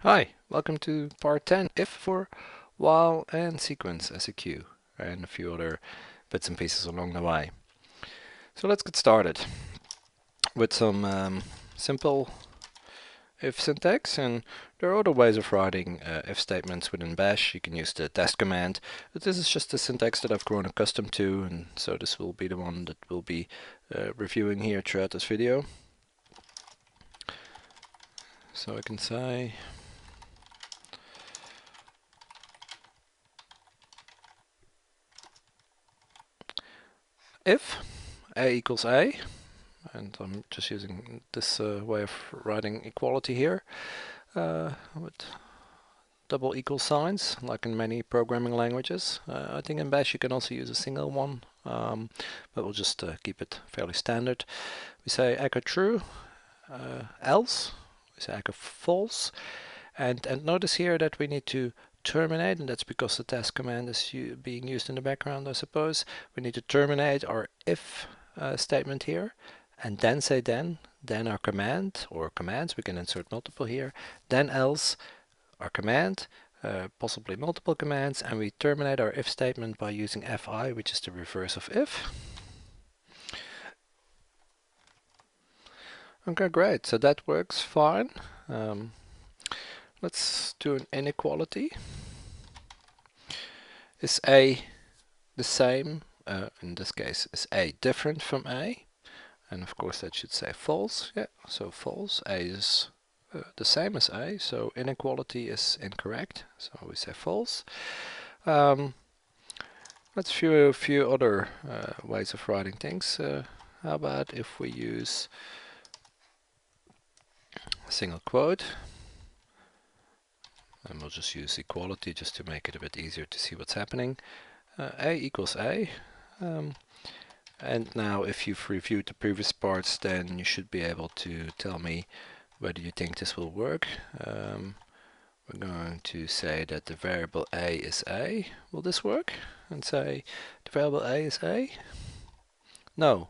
Hi, welcome to part 10, if for while and sequence as a queue, and a few other bits and pieces along the way. So let's get started with some simple if syntax, and there are other ways of writing if statements within Bash. You can use the test command, but this is just the syntax that I've grown accustomed to, and so this will be the one that we'll be reviewing here throughout this video. So I can say if a equals a, and I'm just using this way of writing equality here with double equal signs, like in many programming languages. I think in Bash you can also use a single one, but we'll just keep it fairly standard. We say echo true, else, we say echo false, and notice here that we need to terminate, and that's because the test command is being used in the background, I suppose. We need to terminate our if statement here, and then say then our command or commands, we can insert multiple here, then else our command, possibly multiple commands, and we terminate our if statement by using fi, which is the reverse of if. Okay, great, so that works fine. Let's do an inequality. Is a the same? In this case, is a different from a? And of course that should say false. Yeah, so false. A is the same as a, so inequality is incorrect. So we say false. Let's view a few other ways of writing things. How about if we use a single quote? And we'll just use equality just to make it a bit easier to see what's happening. A equals a. And now if you've reviewed the previous parts, then you should be able to tell me whether you think this will work. We're going to say that the variable a is a. Will this work? And say the variable a is a? No.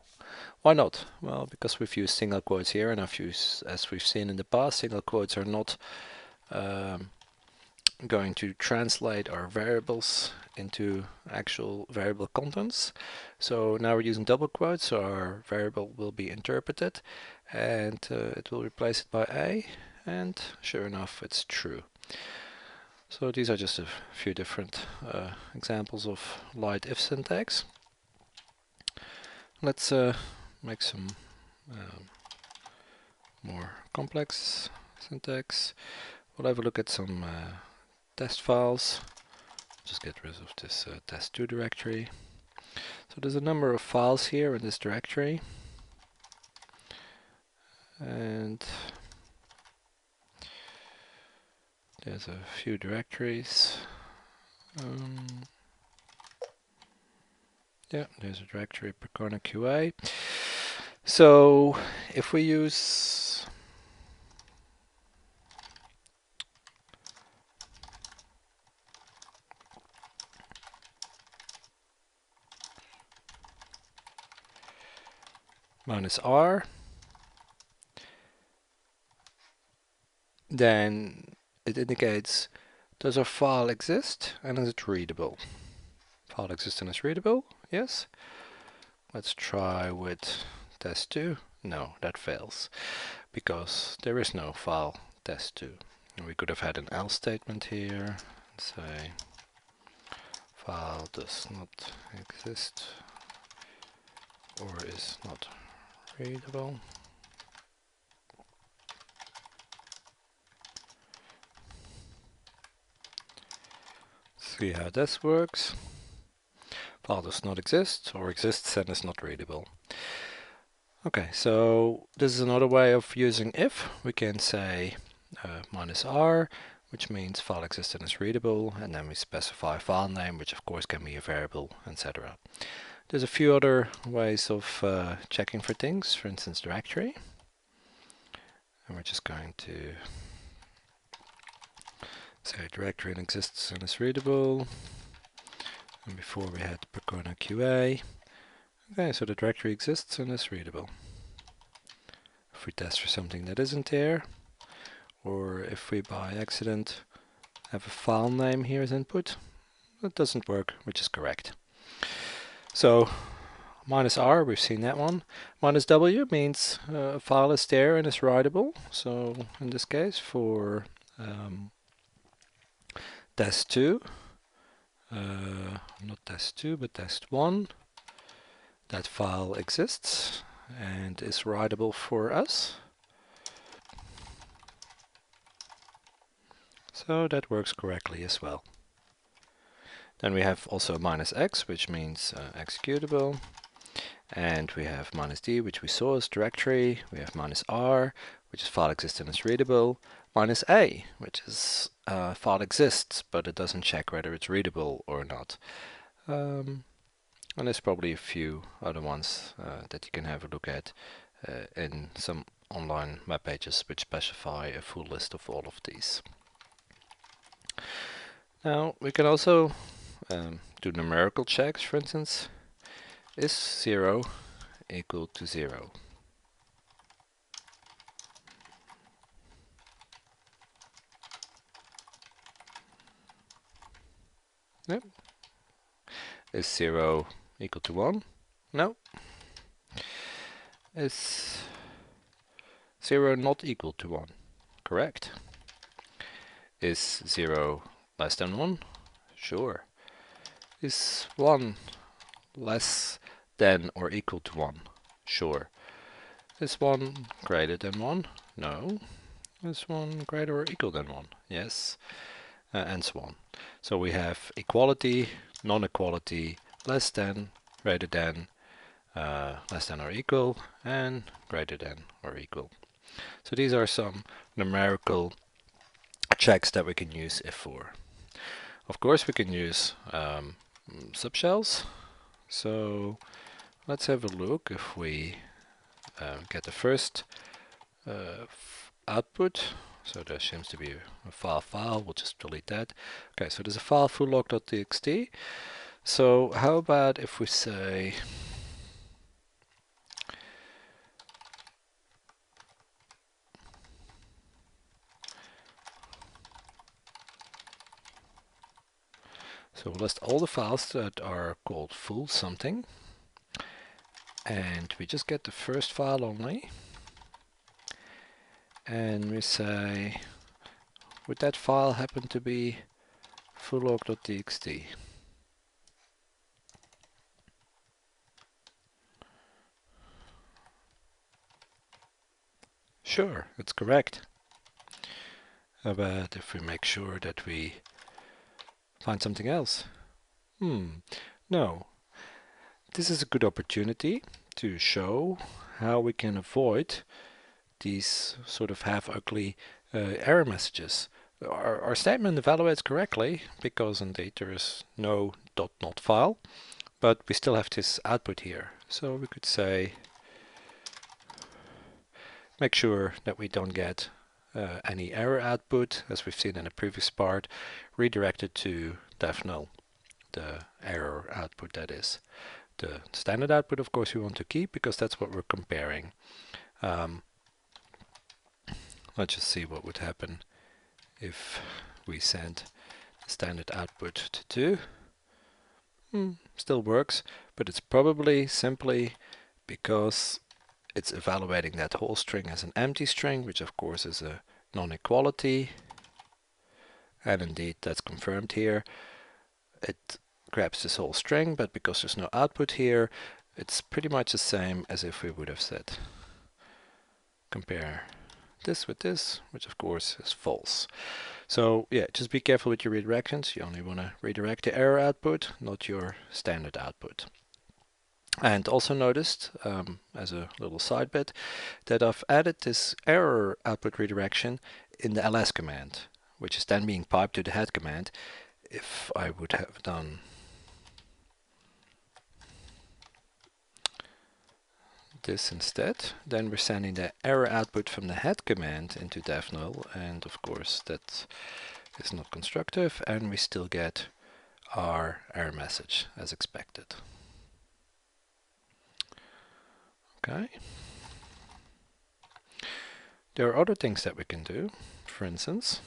Why not? Well, because we've used single quotes here, and as we've seen in the past, single quotes are not going to translate our variables into actual variable contents. So now we're using double quotes, so our variable will be interpreted, and it will replace it by a, and sure enough, it's true. So these are just a few different examples of light if syntax. Let's make some more complex syntax. We'll have a look at some test files. Just get rid of this test2 directory. So there's a number of files here in this directory, and there's a few directories. Yeah, there's a directory Percona QA. So if we use -r, then it indicates, does our file exist and is it readable? File exists and is readable, yes. Let's try with test2. No, that fails, because there is no file test2. And we could have had an else statement here, and say file does not exist or is not readable. See how this works. File does not exist or exists and is not readable. Okay, so this is another way of using if. We can say -r, which means file exists and is readable, and then we specify file name, which of course can be a variable, etc. There's a few other ways of checking for things, for instance directory. And we're just going to say directory exists and is readable. And before we had Percona QA. Okay, so the directory exists and is readable. If we test for something that isn't there, or if we by accident have a file name here as input, that doesn't work, which is correct. So -r, we've seen that one. -w means a file is there and is writable. So in this case, for test2, not test2, but test1, that file exists and is writable for us. So that works correctly as well. Then we have also -x, which means executable. And we have -d, which we saw as directory. We have -r, which is file exists and is readable. -a, which is file exists, but it doesn't check whether it's readable or not. And there's probably a few other ones that you can have a look at in some online web pages which specify a full list of all of these. Now we can also do numerical checks. For instance, is 0 equal to 0? Yep. Is 0 equal to 1? No. Is 0 not equal to 1? Correct. Is 0 less than 1? Sure. Is 1 less than or equal to 1? Sure. Is 1 greater than 1? No. Is 1 greater or equal than 1? Yes. And so on. So we have equality, non-equality, less than, greater than, less than or equal, and greater than or equal. So these are some numerical checks that we can use if for. Of course we can use subshells. So let's have a look. If we get the first output, so there seems to be a file, we'll just delete that. Okay, so there's a file fulllog.txt. So how about if we say so we'll list all the files that are called full something, and we just get the first file only, and we say, would that file happen to be fulllog.txt? Sure, it's correct. How about if we make sure that we find something else? No. This is a good opportunity to show how we can avoid these sort of half-ugly error messages. Our statement evaluates correctly because indeed there is no .not file, but we still have this output here. So we could say, make sure that we don't get any error output, as we've seen in the previous part, redirected to def null, the error output that is. The standard output, of course, we want to keep because that's what we're comparing. Let's just see what would happen if we send the standard output to 2. Still works, but it's probably simply because it's evaluating that whole string as an empty string, which of course is a non-equality. And indeed, that's confirmed here. It grabs this whole string, but because there's no output here, it's pretty much the same as if we would have said compare this with this, which of course is false. So yeah, just be careful with your redirections. You only want to redirect the error output, not your standard output. And also noticed, as a little side bit, that I've added this error output redirection in the ls command, which is then being piped to the head command. If I would have done this instead, then we're sending the error output from the head command into def null, and of course that is not constructive, and we still get our error message as expected. Okay. There are other things that we can do. for instance,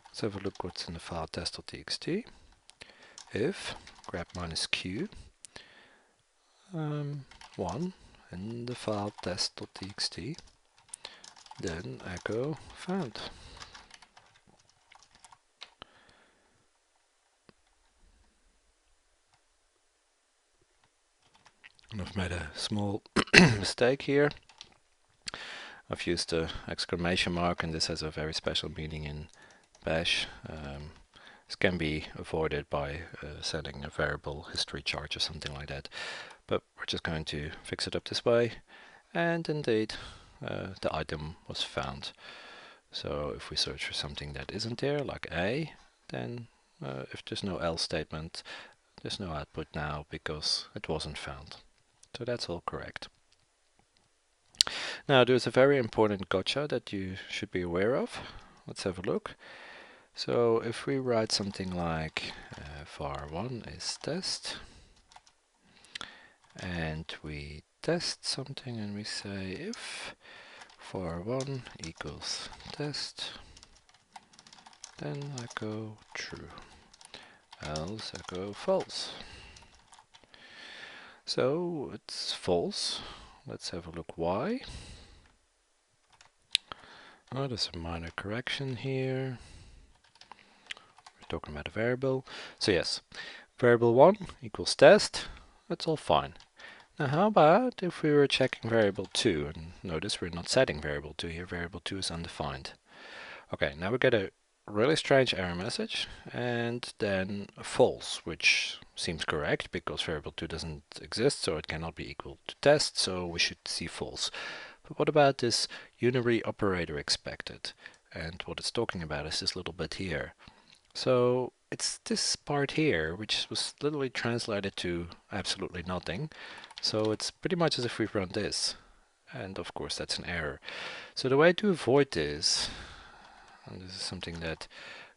let's have a look what's in the file test.txt. If grep minus q 1 in the file test.txt, then echo found. And I've made a small mistake here. I've used the exclamation mark, and this has a very special meaning in Bash. This can be avoided by setting a variable history charge or something like that, but we're just going to fix it up this way, and indeed the item was found. So if we search for something that isn't there, like A, then if there's no else statement, there's no output now because it wasn't found. So that's all correct. Now there's a very important gotcha that you should be aware of. Let's have a look. So if we write something like var1 is test, and we test something and we say if var1 equals test, then echo true, else echo false. So it's false. Let's have a look why. Oh, there's a minor correction here. We're talking about a variable. So yes, variable 1 equals test. That's all fine. Now how about if we were checking variable 2? And notice we're not setting variable 2 here. Variable 2 is undefined. Okay, now we get a really strange error message, and then false, which seems correct because variable 2 doesn't exist, so it cannot be equal to test, so we should see false. But what about this unary operator expected? And what it's talking about is this little bit here. So it's this part here, which was literally translated to absolutely nothing. So it's pretty much as if we run this. And of course that's an error. So the way to avoid this, and this is something that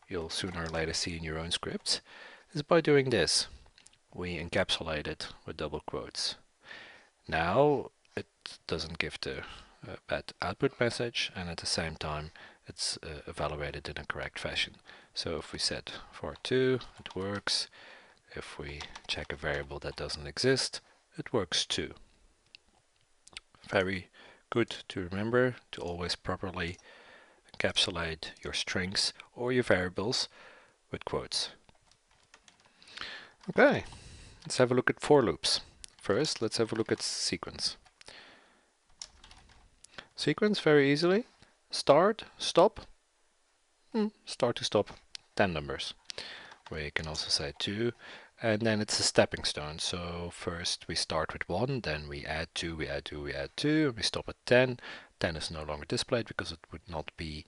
you'll sooner or later see in your own scripts, is by doing this. We encapsulate it with double quotes. Now it doesn't give the bad output message, and at the same time it's evaluated in a correct fashion. So if we set var2, it works. If we check a variable that doesn't exist, it works too. Very good to remember to always properly encapsulate your strings or your variables with quotes. Okay, let's have a look at for loops. First, let's have a look at sequence. Sequence very easily. Start, stop, start to stop, 10 numbers. We can also say 2, and then it's a stepping stone. So first we start with 1, then we add 2, we add 2, we add 2, we stop at 10. 10 is no longer displayed because it would not be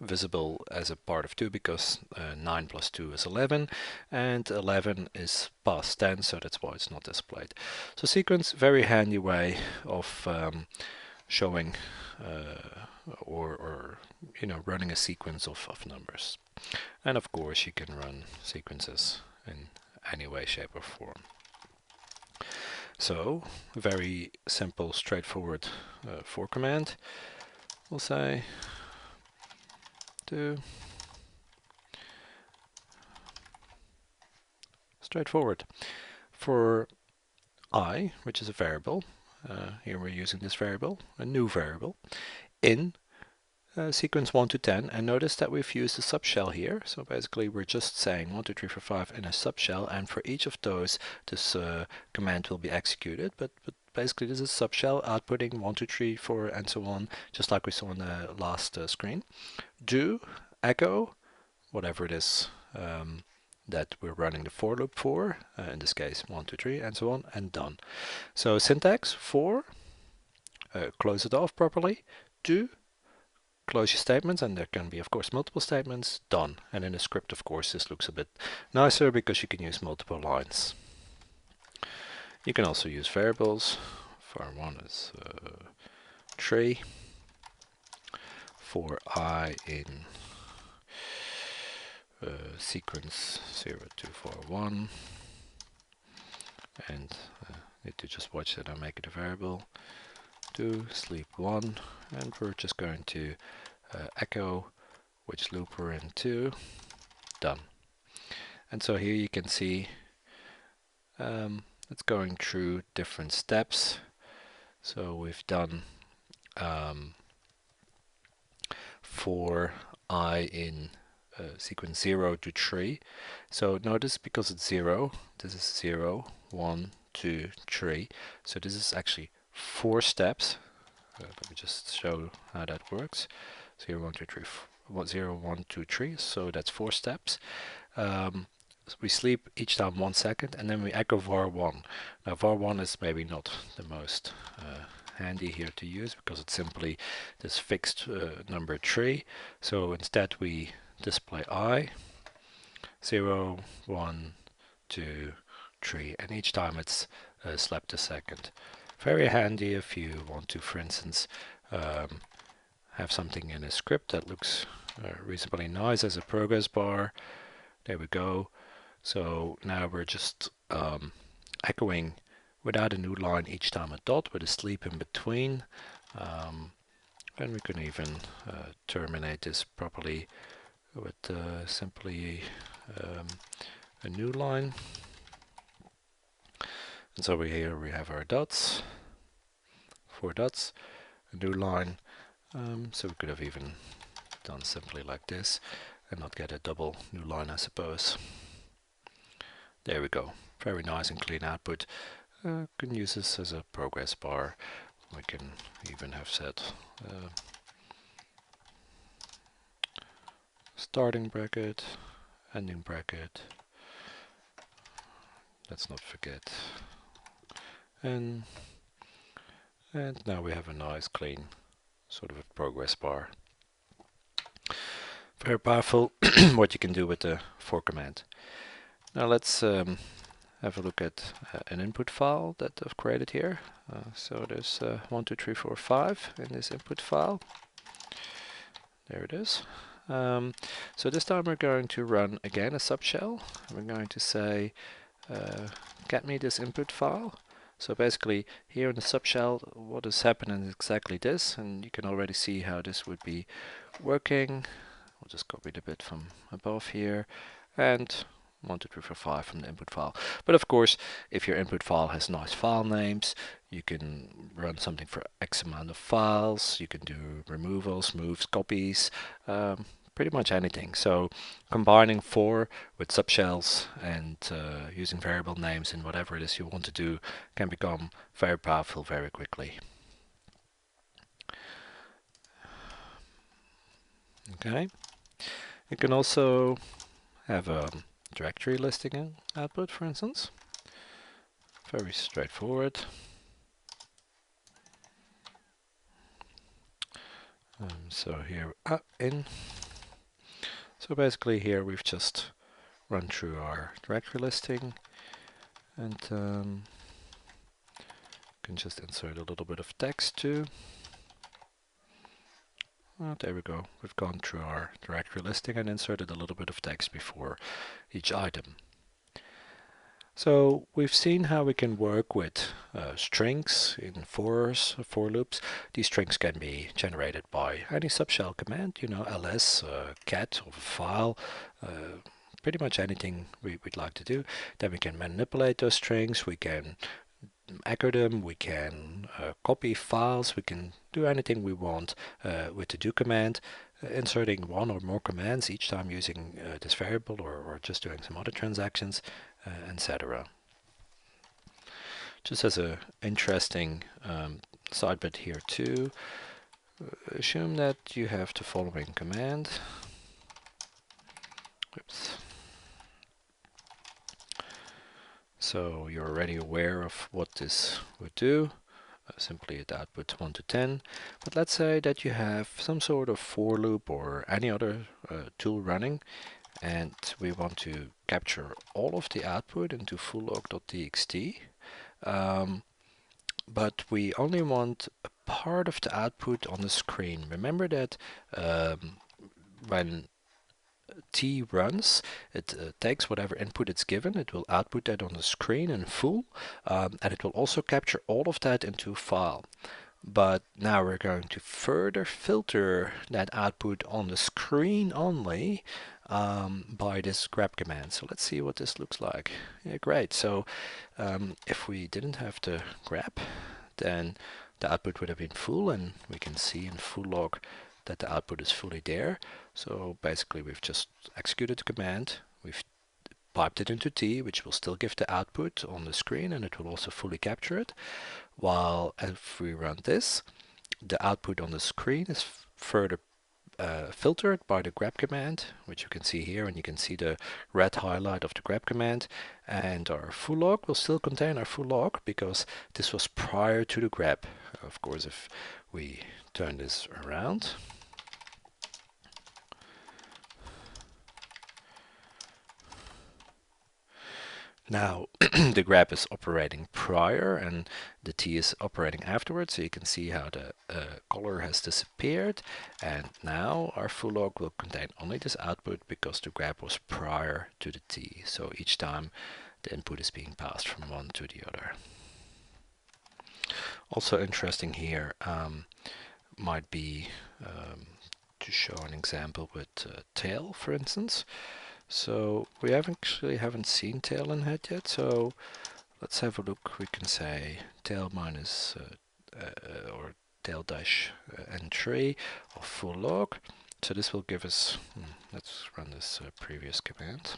visible as a part of 2 because 9 plus 2 is 11, and 11 is past 10, so that's why it's not displayed. So sequence, very handy way of showing or you know, running a sequence of numbers. And of course you can run sequences in any way, shape or form. So very simple, straightforward for command. We'll say do straightforward. For I, which is a variable, here we're using this variable, a new variable, in sequence 1 to 10, and notice that we've used a subshell here. So basically we're just saying 1, 2, 3, 4, 5 in a subshell, and for each of those this command will be executed, but basically this is subshell outputting 1, 2, 3, 4 and so on, just like we saw on the last screen. Do, echo, whatever it is that we're running the for loop for, in this case 1, 2, 3 and so on, and done. So syntax: for, close it off properly, do, close your statements, and there can be of course multiple statements, done. And in a script of course this looks a bit nicer because you can use multiple lines. You can also use variables. var1 is 3, for I in sequence 0 to var1, and need to just watch that I make it a variable. do sleep 1, and we're just going to echo which loop we're in 2. Done. And so here you can see it's going through different steps. So we've done for I in sequence 0 to 3. So notice because it's 0, this is 0, 1, 2, 3. So this is actually 4 steps. Let me just show how that works. 0, 1, 2, 3, 0, 1, 2, 3. So that's 4 steps. So we sleep each time 1 second, and then we echo var1. Now var1 is maybe not the most handy here to use because it's simply this fixed number 3. So instead we display I, 0, 1, 2, 3, and each time it's slept a second. Very handy if you want to, for instance, have something in a script that looks reasonably nice as a progress bar. There we go. So now we're just echoing without a new line each time a dot with a sleep in between. And we can even terminate this properly with simply a new line. And so here we have our dots, 4 dots, a new line. So we could have even done simply like this and not get a double new line, I suppose. There we go. Very nice and clean output. Can use this as a progress bar. We can even have set starting bracket, ending bracket. Let's not forget. And now we have a nice clean sort of a progress bar. Very powerful what you can do with the for command. Now let's have a look at an input file that I've created here. So there's 1, 2, 3, 4, 5 in this input file. There it is. So this time we're going to run again a subshell. We're going to say get me this input file. So basically here in the subshell what is happening is exactly this, and you can already see how this would be working. We'll just copy the bit from above here and 1, 2, 3, 4, 5 from the input file. But of course, if your input file has nice file names, you can run something for X amount of files. You can do removals, moves, copies, pretty much anything. So combining for with subshells and using variable names and whatever it is you want to do can become very powerful very quickly. Okay. You can also have a directory listing output, for instance. Very straightforward. So here in. So basically here we've just run through our directory listing and can just insert a little bit of text too. There we go. We've gone through our directory listing and inserted a little bit of text before each item. So we've seen how we can work with strings in for loops. These strings can be generated by any subshell command, you know, ls, cat of a file, pretty much anything we'd like to do. Then we can manipulate those strings, we can echo them, we can copy files, we can do anything we want with the do command, inserting one or more commands each time using this variable or just doing some other transactions, etc. Just as an interesting side bit here too, assume that you have the following command. Oops. So you're already aware of what this would do. Simply at output 1 to 10. But let's say that you have some sort of for loop or any other tool running, and we want to capture all of the output into fulllog.txt. But we only want a part of the output on the screen. Remember that when T runs, it takes whatever input it's given, it will output that on the screen in full, and it will also capture all of that into a file. But now we're going to further filter that output on the screen only by this grep command. So let's see what this looks like. Yeah, great. So if we didn't have the grep, then the output would have been full, and we can see in full log that the output is fully there. So basically we've just executed the command, we've piped it into T, which will still give the output on the screen, and it will also fully capture it. While if we run this, the output on the screen is further filtered by the grep command, which you can see here, and you can see the red highlight of the grep command. And our full log will still contain our full log because this was prior to the grep. Of course, if we turn this around, now the grep is operating prior and the T is operating afterwards, so you can see how the color has disappeared, and now our full log will contain only this output because the grep was prior to the T. So each time the input is being passed from one to the other. Also interesting here might be to show an example with tail, for instance. So we haven't seen tail in head yet, so let's have a look. We can say tail minus or tail dash n3 of full log. So this will give us, let's run this previous command.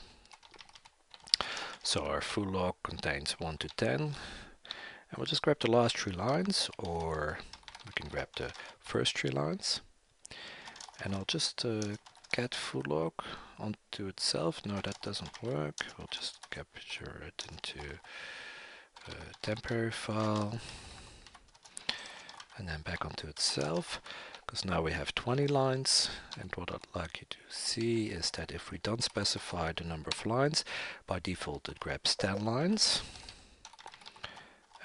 So our full log contains 1 to 10, and we'll just grab the last 3 lines, or we can grab the first 3 lines. And I'll just get full log onto itself. No, that doesn't work. We'll just capture it into a temporary file and then back onto itself, because now we have 20 lines. And what I'd like you to see is that if we don't specify the number of lines, by default it grabs 10 lines,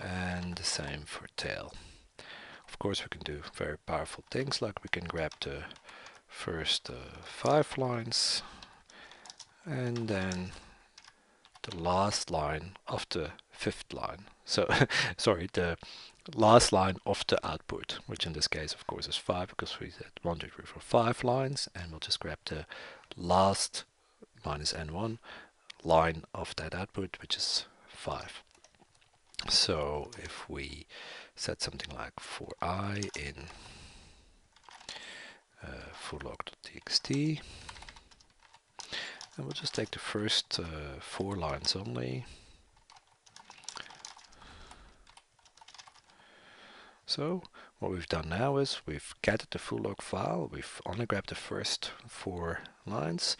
and the same for tail. Of course, we can do very powerful things, like we can grab the first 5 lines and then the last line of the 5th line. So sorry, the last line of the output, which in this case of course is 5, because we said 1, 2, 3, 4, 5 lines, and we'll just grab the last minus n1 line of that output, which is 5. So if we set something like for I in full log.txt, and we'll just take the first 4 lines only. So what we've done now is we've getted the full log file, we've only grabbed the first 4 lines,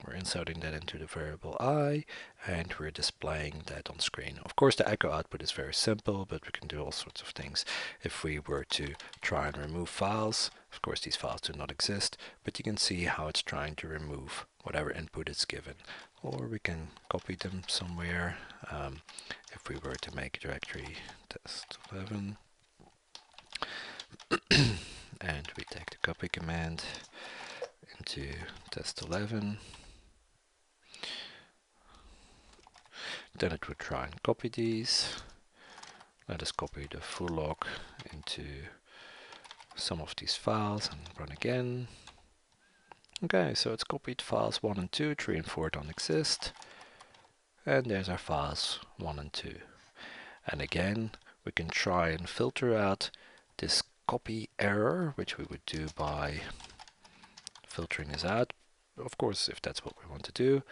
we're inserting that into the variable I, and we're displaying that on screen. Of course the echo output is very simple, but we can do all sorts of things. If we were to try and remove files, of course these files do not exist, but you can see how it's trying to remove whatever input it's given. Or we can copy them somewhere. If we were to make a directory test11, and we take the copy command into test11, then it would try and copy these. Let us copy the full log into some of these files and run again. Okay, so it's copied files 1 and 2, 3 and 4 don't exist. And there's our files 1 and 2. And again, we can try and filter out this copy error, which we would do by filtering this out. Of course, if that's what we want to do,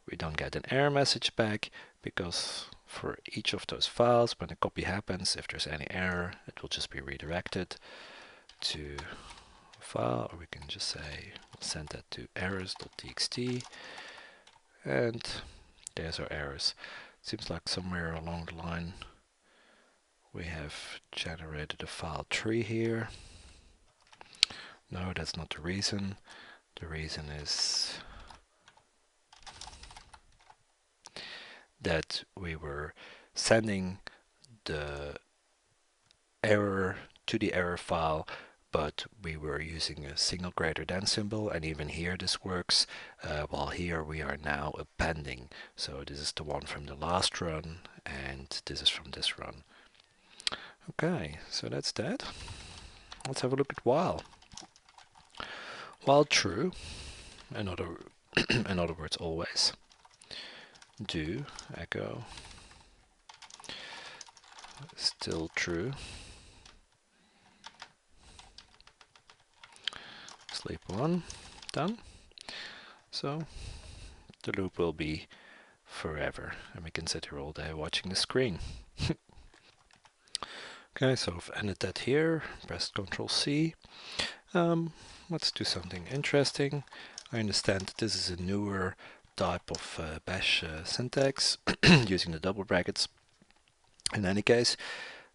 we don't get an error message back, because for each of those files, when a copy happens, if there's any error, it will just be redirected to a file, or we can just say, we'll send that to errors.txt, and there's our errors. Seems like somewhere along the line we have generated a file tree here. No, that's not the reason. The reason is that we were sending the error to the error file, but we were using a single greater than symbol, and even here this works, while here we are now appending. So this is the one from the last run, and this is from this run. Okay, so that's that. Let's have a look at while. While true, in other words, always. Do echo still true. Sleep 1, done. So the loop will be forever, and we can sit here all day watching the screen. Okay, so I've ended that here, pressed Ctrl C. Let's do something interesting. I understand that this is a newer type of bash syntax using the double brackets. In any case,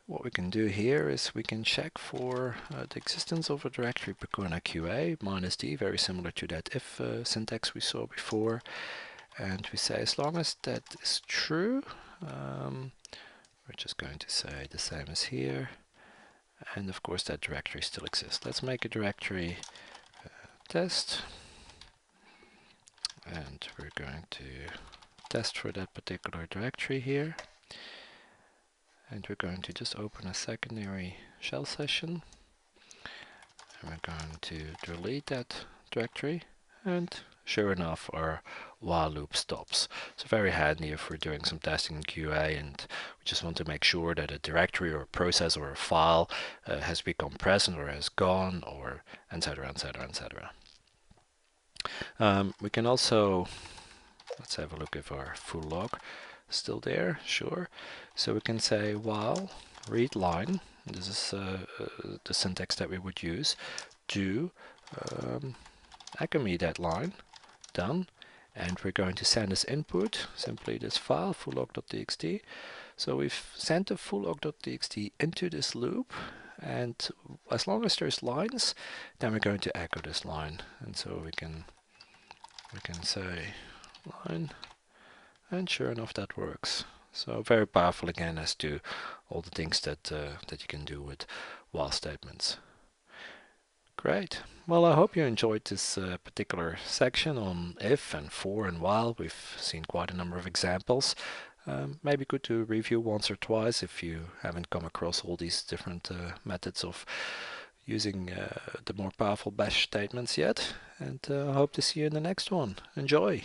what we can do here is we can check for the existence of a directory Percona QA -d, very similar to that if syntax we saw before. And we say as long as that is true, we're just going to say the same as here. And of course that directory still exists. Let's make a directory test. And we're going to test for that particular directory here. And we're going to just open a secondary shell session. And we're going to delete that directory. And sure enough, our while loop stops. So very handy if we're doing some testing in QA and we just want to make sure that a directory or a process or a file has become present or has gone, or etc, etc, etc. We can also, let's have a look if our full log is still there. Sure. So we can say while read line. This is the syntax that we would use. Do echo me that line. Done. And we're going to send as input simply this file, fulllog.txt. So we've sent the fulllog.txt into this loop, and as long as there's lines, then we're going to echo this line. And so we can say line, and sure enough that works. So very powerful again as to all the things that that you can do with while statements. Great. Well, I hope you enjoyed this particular section on if and for and while. We've seen quite a number of examples. Maybe good to review once or twice if you haven't come across all these different methods of using the more powerful bash statements yet. And I hope to see you in the next one. Enjoy!